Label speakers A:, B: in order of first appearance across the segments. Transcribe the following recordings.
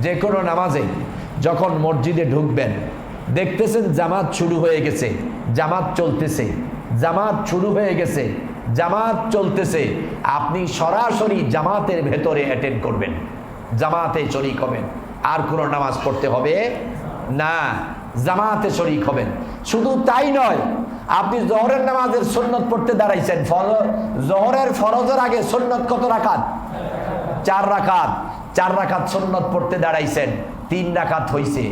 A: যে কোনো নামাজে যখন মসজিদে ঢুকবেন, দেখতেছেন জামাত শুরু হয়ে গেছে, জামাত চলতেছে, জামাত শুরু হয়ে গেছে, জামাত চলতেছে, আপনি সরাসরি জামাতের ভেতরে অ্যাটেন্ড করবেন, জামাতে শরীক হবেন, আর কোনো নামাজ পড়তে হবে না, জামাতে শরীক হবেন। শুধু তাই নয়, আপনি জোহরের নামাজের সুন্নত পড়তে দাঁড়াইছেন, জোহরের ফরজের আগে সুন্নত কত রাকাত? 4 রাকাত। 4 রাকাত সুন্নত পড়তে দাঁড়াইছেন, 3 রাকাত হইছে,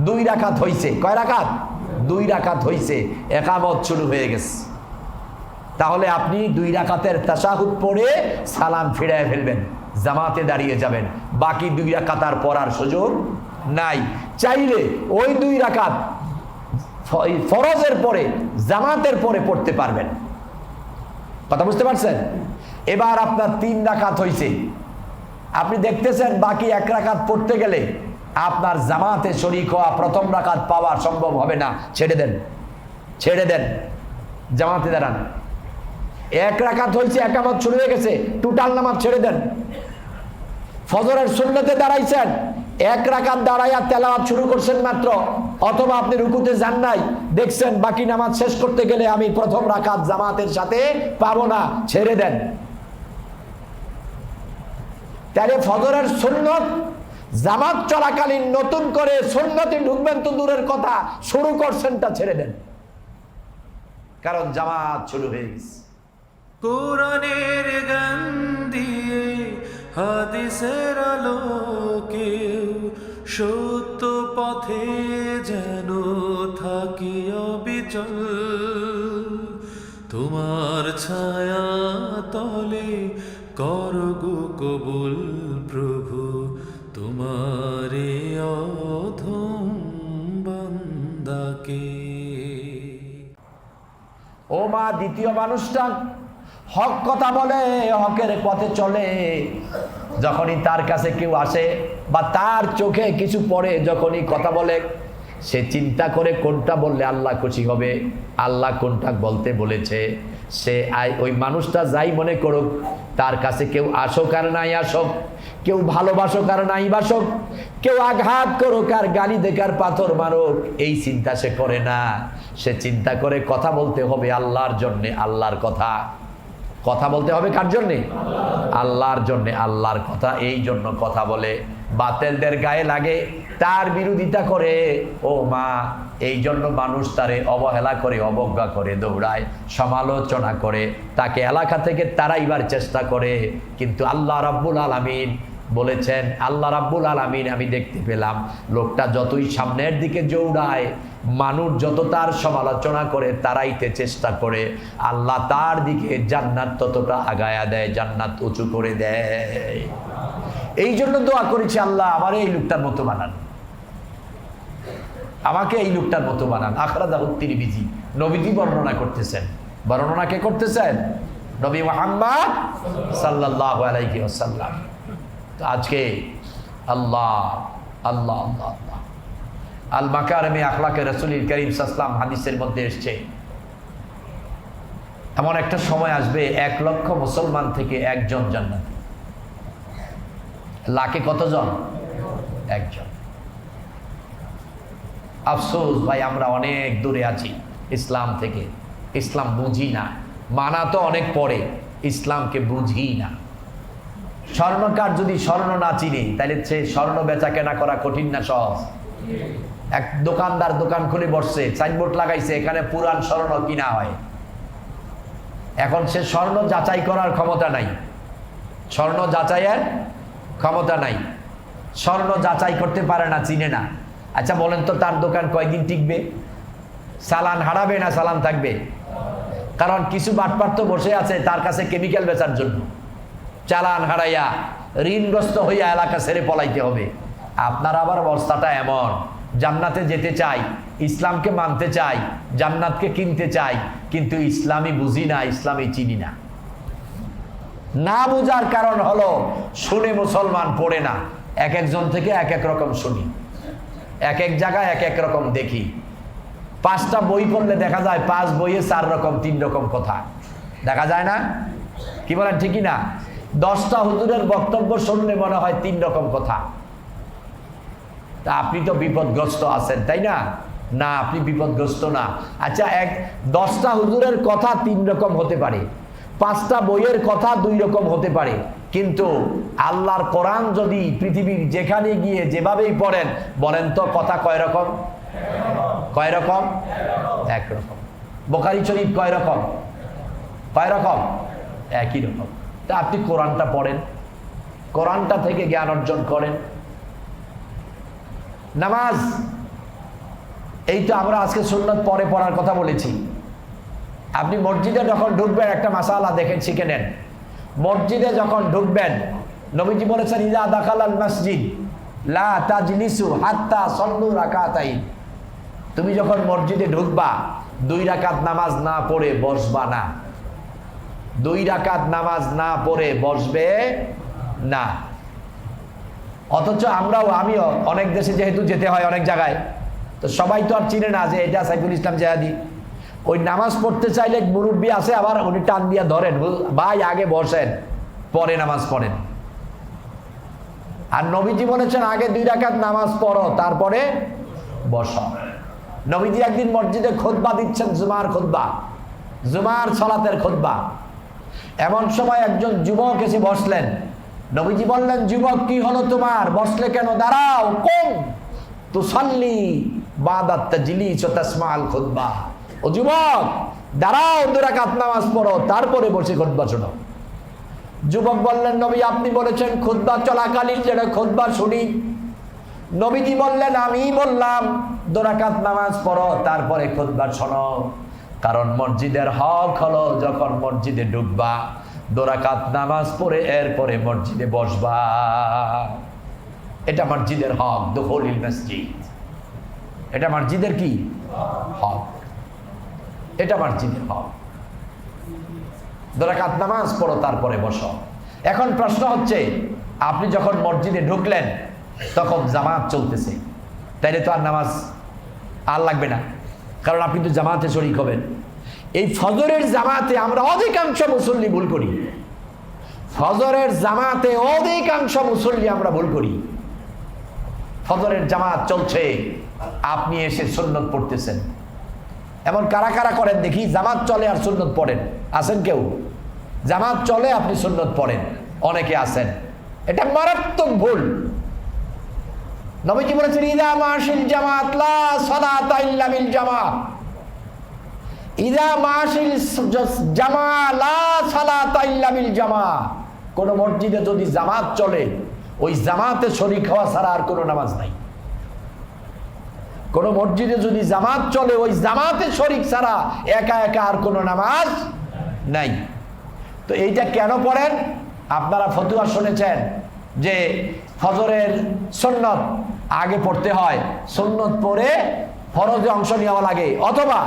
A: 2 রাকাত হইছে, কয় রাকাত? 2 রাকাত হইছে, একামত শুরু হয়ে গেছে। তাহলে আপনি 2 রাকাতের তাশাহুদ পড়ে সালাম ফিরায় ফেলবেন, জামাতে দাঁড়িয়ে যাবেন, বাকি 2 রাকাত আর পড়ার সুযোগ নাই। চাইলে ওই 2 রাকাত ফরজের পরে জামাতের পরে পড়তে পারবেন। কথা বুঝতে পারছেন? এবার আপনার 3 রাকাত হইছে, আপনি দেখতেছেন বাকি 1 রাকাত পড়তে গেলে আপনার জামাতে শরীক হওয়া প্রথম রাকাত পাওয়া সম্ভব হবে না, ছেড়ে দেন, ছেড়ে দেন, জামাতে দাঁড়ান। 1 রাকাত হয়েছে, একামত শুরু হয়ে গেছে, টোটাল নামাজ ছেড়ে দেন। ফজরের সুন্নতে দাঁড়াইছেন, 1 রাকাত দাঁড়াইয়া তেলাওয়াত শুরু করছেন মাত্র, অথবা আপনি রুকুতে যান নাই, দেখছেন বাকি নামাজ শেষ করতে গেলে আমি প্রথম রাকাত জামাতের সাথে পাবো না, ছেড়ে দেন। তাহলে ফজরের সুন্নত জামাত চলাকালীন নতুন করে সুন্নতে ঢুকবেন তো দূরের কথা, শুরু করছেন তা ছেড়ে দেন, কারণ জামাত শুরু হয়ে গেছে।
B: কোরআনের গান দিয়ে হাদিসের আলোকে সত্য পথে যেন থাকি অবিচল, তোমার ছায়া তলে করগো কবুল প্রভু, তোমারে অধম বান্দাকে।
A: ও মা, দ্বিতীয় মানুষটা হক কথা বলে, হকের পথে চলে, যখনই তার কাছে কেউ আসে বা তার চোখে কিছু পড়ে, যখনই কথা বলে সে চিন্তা করে কোনটা বললে আল্লাহ খুশি হবে, আল্লাহ কোনটা বলতে বলেছে। সে ওই মানুষটা যাই মনে করুক, তার কাছে কেউ আসুক আর নাই আসুক, কেউ ভালোবাসুক আর নাই বাসুক, কেউ আঘাত করুক আর গালি দেখার পাথর মারুক, এই চিন্তা সে করে না। সে চিন্তা করে কথা বলতে হবে আল্লাহর জন্যে, আল্লাহর কথা। কথা বলতে হবে কার জন্যে? আল্লাহর জন্যে, আল্লাহর কথা। এই জন্য কথা বলে, বাতিলদের গায়ে লাগে, তার বিরোধিতা করে। ও মা, এই জন্য মানুষ তারে অবহেলা করে, অবজ্ঞা করে, দৌড়ায়, সমালোচনা করে, তাকে এলাকা থেকে তাড়াইবার চেষ্টা করে। কিন্তু আল্লাহ রাব্বুল আলামিন বলেছেন, আল্লাহ রাব্বুল আলামিন আমি দেখতে পেলাম, লোকটা যতই সামনের দিকে দৌড়ায়, মানুষ যত তার সমালোচনা করে, তাড়াইতে চেষ্টা করে, আল্লাহ তার দিকে জান্নাত ততটা আগায়া দেয়, জান্নাত উঁচু করে দেয়। এই জন্য দোয়া করেছি, আল্লাহ আমার এই লোকটার মতো বানান, আমাকে এই লোকটার মতো বানান। আখরাজাহু তিরমিজি, নবীজি বর্ণনা করতেছেন। বর্ণনা কে করতেছেন? নবী মুহাম্মদ সাল্লাল্লাহু আলাইহি ওয়াসাল্লাম। তো আজকে আল্লাহ আল্লাহ আল্লাহ আল্লাহ আল মাকারিমে আখলাকে রাসূলুল কারীম সাল্লাল্লাহু আলাইহি ওয়াসাল্লাম হাদিসের মধ্যে এসেছে, এমন একটা সময় আসবে 1 লক্ষ মুসলমান থেকে একজন জান্নাতি। লাখে কতজন? একজন। আফসোস ভাই, আমরা অনেক দূরে আছি ইসলাম থেকে, ইসলাম বুঝি না, মানা তো অনেক পরে, ইসলামকে বুঝি না। স্বর্ণকার যদি স্বর্ণ না চিনি, তাহলে সে স্বর্ণ বেচা কেনা করা কঠিন না সহজ? এক দোকানদার দোকান খুলে বসছে, সাইনবোর্ড লাগাইছে, এখানে পুরান স্বর্ণ কিনা হয়। এখন সে স্বর্ণ যাচাই করার ক্ষমতা নাই, স্বর্ণ যাচাইয়ের ক্ষমতা নাই, স্বর্ণ যাচাই করতে পারে না, চিনে না। আচ্ছা বলেন তো, তার দোকান কয়দিন টিকবে? চালান হারাবে না চালান থাকবে? কারণ কিছু বাটপার তো বসে আছে তার কাছে কেমিক্যাল বেচার জন্য, চালান হারাইয়া ঋণগ্রস্ত হইয়া এলাকা ছেড়ে পলাইতে হবে। আপনার আবার অবস্থাটা এমন, জান্নাতে যেতে চাই, ইসলামকে মানতে চাই, জান্নাতকে কিনতে চাই, কিন্তু ইসলামই বুঝি না, ইসলামই চিনি না। না বুঝার কারণ হলো শুনে মুসলমান, পড়ে না। এক একজন থেকে এক এক রকম শুনি, এক এক জায়গায় এক এক রকম দেখি। 5টা বই পড়লে দেখা যায় 5 বইয়ে 4 রকম 3 রকম কথা দেখা যায় না? কি বলেন, ঠিকই না? 10টা হুজুরের বক্তব্য শুনলে মনে হয় 3 রকম কথা। তা আপনি তো বিপদগ্রস্ত আছেন, তাই না? না, আপনি বিপদগ্রস্ত না। আচ্ছা, 10টা হুজুরের কথা 3 রকম হতে পারে, 5টা বইয়ের কথা 2 রকম হতে পারে, কিন্তু আল্লাহর কোরআন যদি পৃথিবীর যেখানে গিয়ে যেভাবেই পড়েন, বলেন তো কথা কয় রকম? কয় রকম? এক রকম। বুখারী শরীফ কয় রকম? কয় রকম? একই রকম। তা আপনি কোরআনটা পড়েন, কোরআনটা থেকে জ্ঞান অর্জন করেন। নামাজ, এই তো আমরা আজকে সুন্নত পরে পড়ার কথা বলেছি। আপনি মসজিদে যখন ঢুকবেন একটা মাসালা দেখেন, শিখে নেন। মসজিদে যখন ঢুকবেন, নবীজি বলেছেন ইযা দাখালাল মসজিদ লা তাজলিসু হাত্তা সাল্লু রাকাতাইন। তুমি যখন মসজিদে ঢুকবা 2 রাকাত নামাজ না পড়ে বসবা না। 2 রাকাত নামাজ না পড়ে বসবে না। অথচ আমিও অনেক দেশে যেহেতু যেতে হয় অনেক জায়গায়, তো সবাই তো আর চিনে না যে এটা সাইফুল ইসলাম জিহাদি। ওই নামাজ পড়তে চাইলে মুরব্বী আছে, আবার উনি টান দিয়া ধরেন, ভাই আগে বসেন, পরে নামাজ পড়েন। আর নবীজি বলেছেন আগে 2 রাকাত নামাজ পড়ো, তারপরে বসো। নবীজি একদিন মসজিদে খুতবা দিচ্ছেন, জুমার খুতবা, জুমার সালাতের খুতবা। এমন সময় একজন যুবক এসে বসলেন। নবীজি বললেন, যুবক কি হলো তোমার, বসলে কেন? দাঁড়াও, কুম তুসাল্লি বাদাত তাজলিস ওয়া তাসমাআল খুতবা। ও যুবক, দাঁড়াও, 2 রাকাত নামাজ পড়ো, তারপরে বসে খুতবা শোনো। যুবক বললেন, নবী আপনি বলেছেন খুতবা চলাকালীন যেন খুতবা শুনি। নবীজি বললেন, আমি বললাম 2 রাকাত নামাজ পড়ো, তারপরে খুতবা শোনো। কারণ মসজিদের হক হলো যখন মসজিদে ঢুকবা 2 রাকাত নামাজ পড়ে এরপরে মসজিদে বসবা। এটা মসজিদের হক, দুখুলুল মসজিদ। এটা মসজিদের কি হক? এটা মসজিদের হক। 2 রাকাত নামাজ পড়ো, তারপরে বসো। এখন প্রশ্ন হচ্ছে, আপনি যখন মসজিদে ঢুকলেন তখন জামাত চলতেছে, তাইলে তো আর নামাজ আর লাগবে না, কারণ আপনি তো জামাতে শরীক হবেন। এই ফজরের জামাতে আমরা অধিকাংশ মুসল্লি ভুল করি। ফজরের জামাতে অধিকাংশ মুসল্লি আমরা ভুল করি। ফজরের জামাত চলছে, আপনি এসে সুন্নত পড়তেছেন। এমন কারা কারা করেন দেখি? জামাত চলে আর সুন্নত পড়েন, আছেন কেউ? জামাত চলে আপনি সুন্নত পড়েন, অনেকে আছেন। এটা মারাত্মক ভুল। নবীজি বলেছেন ইদা মাশিল জামাত লা সালাতা ইল্লা বিল জামাত। ইদা মাশিল জামা লা সালাতা ইল্লা বিল জামা। কোন মসজিদে যদি জামাত চলে, ওই জামাতে শরীক হওয়া ছাড়া আর কোনো নামাজ নাই। কোন মসজিদে যদি জামাত চলে, ওই জামাতে শরীক ছাড়া একা একা আর কোনো নামাজ নাই। তো এইটা কেন পড়েন? আপনারা ফতুয়া শুনেছেন যে ফজরের সুন্নত আগে পড়তে হয়, সুন্নত পড়ে ফরজে অংশ নেওয়া লাগে, অথবা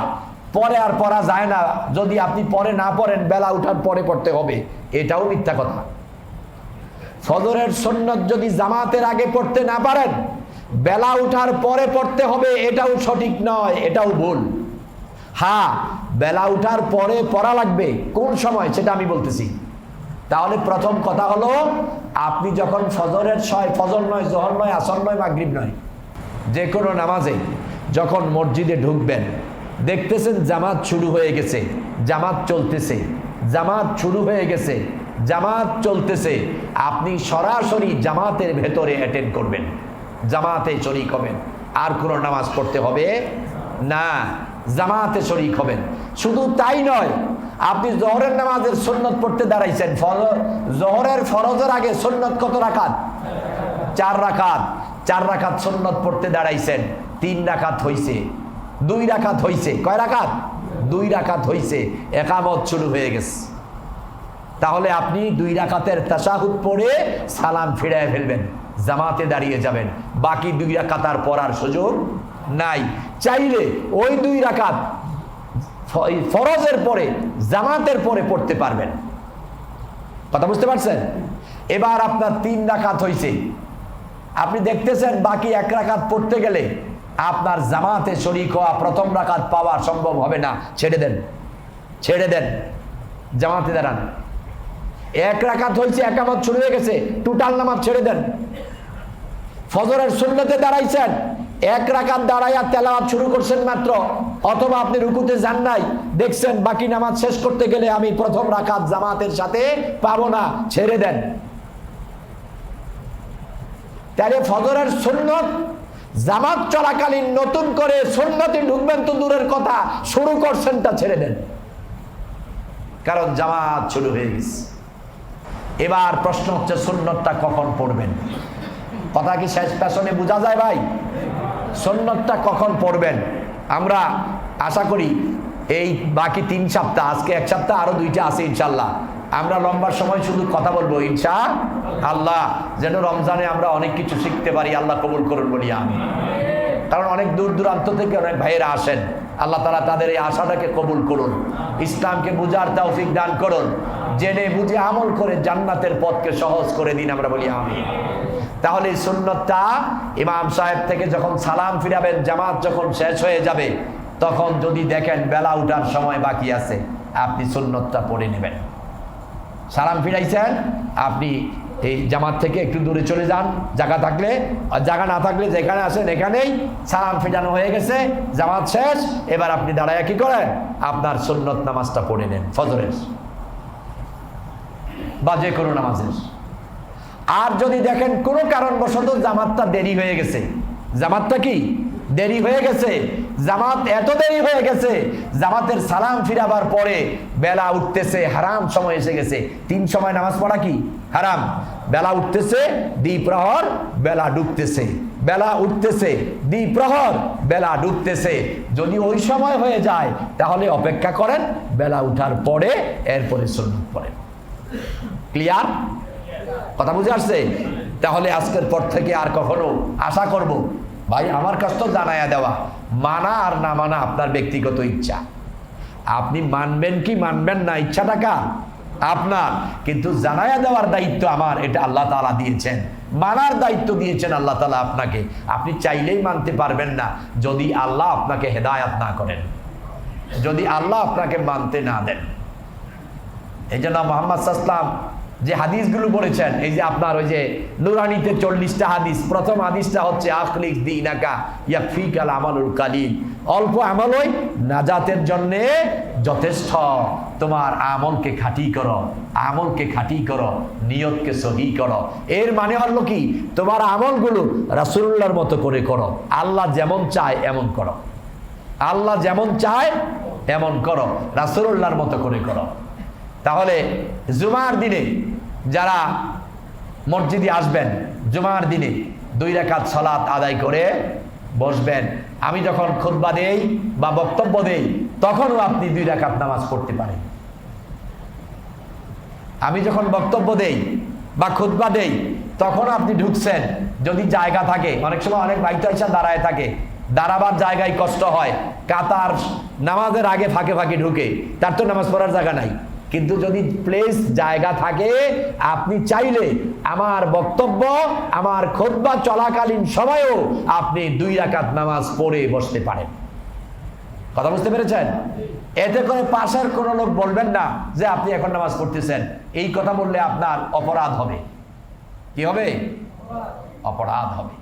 A: পরে আর পড়া যায় না, যদি আপনি পরে না পড়েন বেলা উঠার পরে পড়তে হবে। এটাও মিথ্যা কথা। ফজরের সুন্নত যদি জামাতের আগে পড়তে না পারেন, বেলা উঠার পরে পড়তে হবে, এটাও সঠিক নয়, এটাও ভুল। হ্যাঁ, বেলা উঠার পরে পড়া লাগবে, কোন সময় সেটা আমি বলতেছি। তাহলে প্রথম কথা হলো, আপনি যখন ফজরের ফজর নয়, জোহর নয়, আসর নয়, মাগরিব নয়, যে কোনো নামাজে যখন মসজিদে ঢুকবেন, দেখতেছেন জামাত শুরু হয়ে গেছে, জামাত চলতেছে, জামাত শুরু হয়ে গেছে, জামাত চলতেছে, আপনি সরাসরি জামাতের ভেতরে অ্যাটেন্ড করবেন, জামাতে শরীক হবেন, আর কোনো নামাজ পড়তে হবে না, জামাতে শরীক হবেন। শুধু তাই নয়, আপনি জোহরের নামাজের সুন্নত পড়তে দাঁড়াইছেন, জোহরের ফরজের আগে সুন্নত কত রাকাত? 4 রাকাত। 4 রাকাত সুন্নত পড়তে দাঁড়াইছেন, 3 রাকাত হইছে, 2 রাকাত হইছে। কয় রাকাত? 2 রাকাত হইছে, একামত শুরু হয়ে গেছে। তাহলে আপনি 2 রাকাতের তাশাহুদ পড়ে সালাম ফিরায় ফেলবেন, জামাতে দাঁড়িয়ে যাবেন, বাকি 2 রাকাত আর পড়ার সুযোগ নাই। চাইলে ওই 2 রাকাত ফরজের পরে জামাতের পরে পড়তে পারবেন। কথা বুঝতে পারছেন? এবার আপনার 3 রাকাত হইছে, আপনি দেখতেছেন বাকি 1 রাকাত পড়তে গেলে আপনার জামাতে শরীক হওয়া প্রথম রাকাত পাওয়া সম্ভব হবে না। ছেড়ে দেন, ছেড়ে দেন, জামাতে দাঁড়ান। 1 রাকাত হয়েছে, একামত শুরু হয়ে গেছে, টোটাল নামাজ ছেড়ে দেন। ফজরের সুন্নতে দাঁড়াইছেন, এক রাকাত দাঁড়াইয়া তেলাওয়াত শুরু করছেন মাত্র, অথবা আপনি রুকুতে যান নাই, দেখছেন বাকি নামাজ শেষ করতে গেলে আমি প্রথম রাকাত জামাতের সাথে পাবো না, ছেড়ে দেন। তাহলে ফজরের সুন্নত জামাত চলাকালীন নতুন করে সুন্নতে ঢুকবেন তো দূরের কথা, শুরু করছেন তা ছেড়ে দেন, কারণ জামাত শুরু হয়ে গেছে। এবার প্রশ্ন হচ্ছে সুন্নতটা কখন পড়বেন? কথা কি শেষ পেছনে বোঝা যায় ভাই? সুন্নতটা কখন পড়বেন? আমরা আশা করি এই বাকি 3 সপ্তাহ, আজকে 1 সপ্তাহ, আরো 2টা আছে ইনশাল্লাহ, আমরা লম্বা সময় শুধু কথা বলবো ইনশাআল্লাহ, যেন রমজানে আমরা অনেক কিছু শিখতে পারি। আল্লাহ কবুল করুন বলি আমি। কারণ অনেক দূর দূরান্ত থেকে অনেক ভাইয়েরা আসেন, আল্লাহ তাআলা তাদের এই আশাটাকে কবুল করুন, ইসলামকে বুঝার তৌফিক দান করুন, জেনে বুঝে আমল করে জান্নাতের পথকে সহজ করে দিন, আমরা বলি আমিন। তাহলে সুন্নতটা ইমাম সাহেব থেকে যখন সালাম ফিরাবেন, জামাত যখন শেষ হয়ে যাবে, তখন যদি দেখেন বেলা উঠার সময় বাকি আছে, আপনি সুন্নতটা পড়ে নেবেন। সালাম ফিরাইছেন, আপনি এই জামাত থেকে একটু দূরে চলে যান জায়গা থাকলে, আর জায়গা না থাকলে যেখানে আসেন এখানেই, সালাম ফিরানো হয়ে গেছে, জামাত শেষ, এবার আপনি দাঁড়ায় কি করেন? আপনার সুন্নত নামাজটা পড়ে নেন, ফজরের বা যে কোনো নামাজের। আর যদি দেখেন কোনো কারণবশত জামাতটা দেরি হয়ে গেছে, জামাতটা কি দেরি হয়ে গেছে, জামাত এত দেরি হয়ে গেছে, জামাতের সালাম ফিরাবার পরে বেলা উঠতেছে, হারাম সময় এসে গেছে। 3 সময় নামাজ পড়া কি হারাম? বেলা উঠতেছে, দ্বিপ্রহর, বেলা ডুবতেছে, বেলা উঠতেছে, দ্বিপ্রহর, বেলা ডুবতেছে। যদি ওই সময় হয়ে যায় তাহলে অপেক্ষা করেন, বেলা উঠার পরে এরপরে সুন্নত পড়েন। ক্লিয়ার? কথা বুঝে আসছে? তাহলে আজকের পর থেকে আর কখনো আশা করব ভাই আমার কাছ তো জানাইয়া দেওয়া, মানা আর না মানা আপনার ব্যক্তিগত ইচ্ছা, আপনি মানবেন কি মানবেন না ইচ্ছাটা কার? আপনার। কিন্তু জানাইয়া দেওয়ার দায়িত্ব আমার, এটা আল্লাহ তাআলা দিয়েছেন। মানার দায়িত্ব দিয়েছেন আল্লাহ তাআলা আপনাকে। আপনি চাইলেই মানতে পারবেন না যদি আল্লাহ আপনাকে হেদায়াত না করেন, যদি আল্লাহ আপনাকে মানতে না দেন। এই জন্য মুহাম্মদ সাল্লাল্লাহু আলাইহি ওয়াসাল্লাম যে হাদিসগুলো বলেছেন, এই যে আপনার ওই যে নুরানিতে 40টা হাদিস, প্রথম হাদিসটা হচ্ছে আখলিক দীনাকা ইয়াকফিকাল আমালুল কালিল, অল্প আমলই নাজাতের জন্য যথেষ্ট, তোমার আমলকে খাঁটি করো, আমলকে খাঁটি করো, নিয়তকে সহি করো। এর মানে হলো কি, তোমার আমলগুলো রাসূলুল্লাহর মতো করে করো, আল্লাহ যেমন চায় এমন করো, আল্লাহ যেমন চায় এমন করো, রাসূলুল্লাহর মতো করে করো। তাহলে জুমার দিনে যারা মসজিদে আসবেন, জুমার দিনে 2 রাকাত সালাত আদায় করে বসবেন। আমি যখন খুতবা দেই বা বক্তব্য দেই, তখনও আপনি 2 রাকাত নামাজ পড়তে পারেন। আমি যখন বক্তব্য দেই বা খুতবা দেই, তখন আপনি ঢুকছেন, যদি জায়গা থাকে, অনেক সময় অনেক ভাই তো এসে দাঁড়ায় থাকে, দাঁড়াবার জায়গায় কষ্ট হয়, কাতার নামাজের আগে ফাঁকে ফাঁকে ঢুকে, তার তো নামাজ পড়ার জায়গা নাই। কিন্তু যদি প্লেস জায়গা থাকে, আপনি চাইলে আমার বক্তব্য, আমার খুতবা চলাকালীন সময়েও আপনি 2 রাকাত নামাজ পড়ে বসতে পারেন। কথা বুঝতে পেরেছেন? এতে করে পাশের কোনো লোক বলবেন না যে আপনি এখন নামাজ পড়তেছেন। এই কথা বললে আপনার অপরাধ হবে। কি হবে? অপরাধ হবে।